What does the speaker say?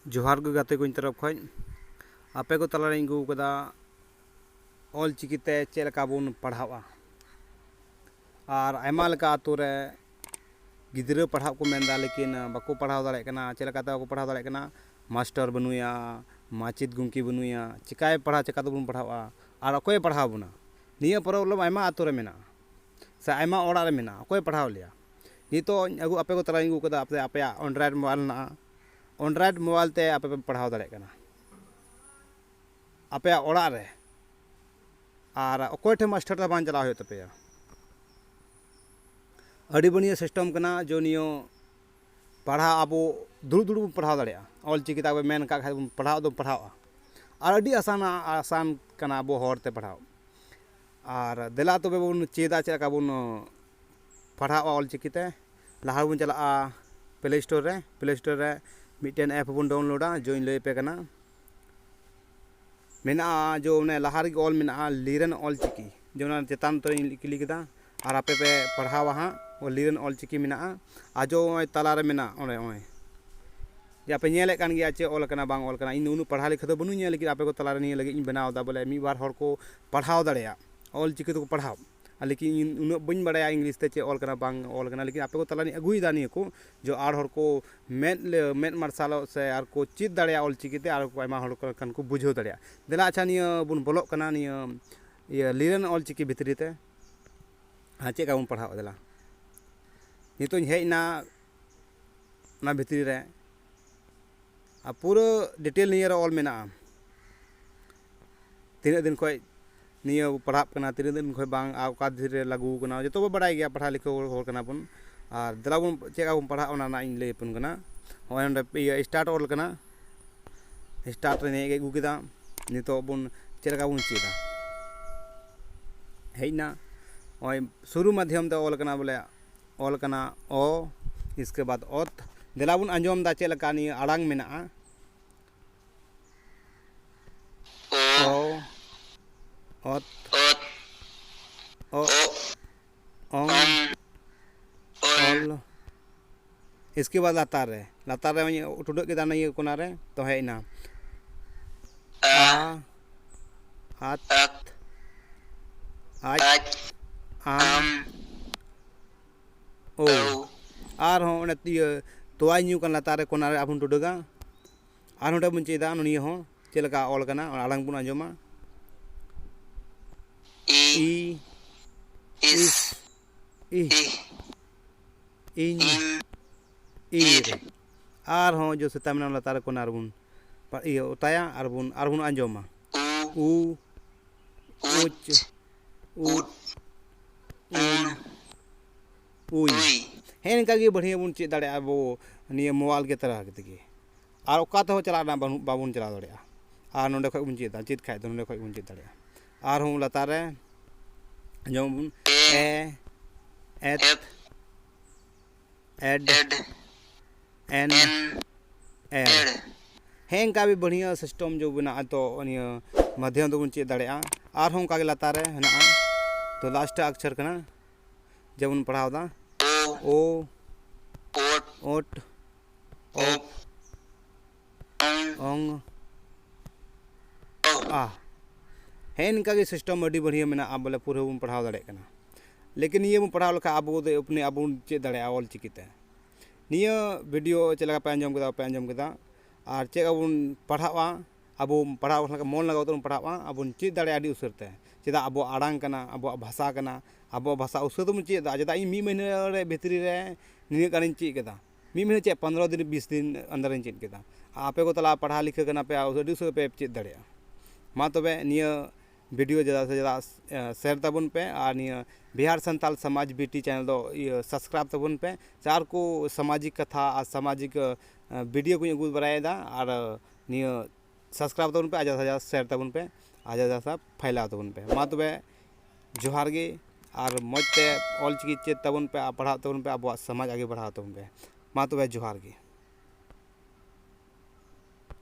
जोहार को गाते को तरफ खज आपे को तलारे अगू कदा ऑल चिकीते चेलका बन पढ़ावा और आयमा लेका आतु रे गिद्रा पढ़ा को मेनदा लेकिन बाको पढ़ाव दाड़े कना चेलकाते बाको पढ़ाव दाड़े कना मास्टर बनुया माचित गुंकी बनुया चिकाय पढ़ा चिका बन पढ़ावा और अकोय पढ़ाव बना निया प्रॉब्लम आयमा आतु रे मेना से आयमा ओड़ा रे मेना अकोय पढ़ाव लिया नितो अगू आपे को तलारे अगू कदा आपे आपे एंड्रॉइड मोबाइल ना एंड्रॉइड मोबाइल ते आपे पे पढ़ाव दाड़े कना आपे ओड़ा रे और अकोय ठे मास्टर ता बान चला हो तपेया अड़ी बढ़िया सिस्टम कना जो नियो पढ़ा अब दुड़ दुड़ पढ़ाव दाड़े ऑल चिकी ताबे मेन का पढ़ाव दो पढ़ावा और अड़ी आसान कना अब होरते पढ़ाव और देला तबे बन चेदा चेका बन पढ़ावा ऑल चिकीते लहा बन चला प्ले स्टोर रे मिटन ऐप बन डाउनलोडा जो इन लय पे कना मेना जो ने लहा रे ऑल मेना लीरन ऑल चिकी जो ना चेतान तो क्लिक किदा और आपे पे पढ़ावा हाँ वो लीरन ऑल चिकी मेना आजो तलारे मेना ओने ओए या पे नेले कान गया चे ऑल कना बांग ऑल कना इन उनु पढ़ा लिखा तो बनुया लेकिन आपे को तलारे नहीं लगे इन बनाव दा बोले मी बार हर को पढ़ाव दाड़ेया ऑल चिकी तो पढ़ाव लेकिन उन बन बड़ा इंग्लिश ते चे ऑल कना बांग ऑल कना लेकिन आपे को तलानी अगुईदा नहीं को जो आर हर को मेन मार्शल से आर को चित दाड़ेया ऑल चिकी ते आर को आयमा हर कन को बुझो दाड़ेया देला अच्छा निया बुन बोलोक कना निया ये लीरन ऑल चिकी भितरी ते हाँ चेका बन पढ़ाव देला नितो हेजना ना भितरी रे आ पूरा डिटेल नियर ऑल मेना तीन दिन खय निया पढ़ाव कना तीन दिन खय बांग आका धीरे लागू कना जो तो बड़ाई गया पढ़ा लिखा होर कना बन और देला बन चेका बन पढ़ा ओना ना इन लय पन कना होय ओंडे स्टार्ट ऑल कना स्टार्ट रे ने अगू केदा नितो बन चेका बन चेदा हेजना ओय शुरू माध्यम ते ऑल कना बोले ऑल कना ओ इसके बाद ओत देला बन अंजम दा चेलका नि आड़ांग मेना ओ ओत ओ ओंग ऑल इसके बाद लातार रे टुडक के दाना ये कोना रे तो है ना आ आत आज आम ओ आर हो ओने तोय न्यू कन लातार रे कोना रे आबुन टुडगा आर होंडे बन चेदा ननिया हो चेलका ऑल कना आड़ांग बुन अंजमा ई इस ई इन ईर आर हो जो सेता मेना लातार कोना रे बुन इया उताया आर बुन अंजमा उ उच उट उई हेन का गे बढ़िया बन चेक दाड़े अब निया मोबाइल के तरह के और ओका तो चला बाबुन चला दाड़े और नोंडे खय बन चेदा चेत खाय तो नोंडे खय बन चेद दाड़े और हम लातार रे जम बन ए एत एड एन एड हेन का भी बढ़िया सिस्टम जो बना तो निया माध्यम तो बन चेद दाड़े और हम का लातार रे हेना तो लास्ट अक्षर कना जब पढ़ाव दा ओ ओट ओप ओंग आ हेन का सिस्टम अड़ी बढ़िया मेना अब बोले पूरा बन पढ़ाव दाड़े कना लेकिन ये बन पढ़ाव लखा अब अपने अब चेक दाड़े ऑल चिकीते निया वीडियो चेलका पे अंजम केदा और चेक बन पढ़ावा अब पढ़ाव मन लगा तो पढ़ावा अब चेक दाड़े अड़ी उसरते चेदा अब आड़ांग कना अब भाषा कना अब भाषा उसर तो चेक चेदा ई मी महीने रे भितरी रे निया गानी चेक केदा मी महीने चेक 15 दिन 20 दिन अंदर चेक केदा आपे को तला पढ़ा लिखा कना पे अड़ी उसर पे चेक दाड़े मा तबे निया वीडियो ज़्यादा से ज़्यादा शेयर तबन पे और निया बिहार संताल समाज बीटी चैनल दो सब्सक्राइब तबन पे चार को सामाजिक कथा और सामाजिक वीडियो को अगू बराएदा और निया सब्सक्राइब तबन पे आजा शेयर तबन पे आजा सा फैला तबन पे मा तबे जोहार गे और मजते ऑल चिकी चेत तबन पे पढ़ा तबन पे अब समाज आगे बढ़ा तबन पे मा तबे जोहार गे।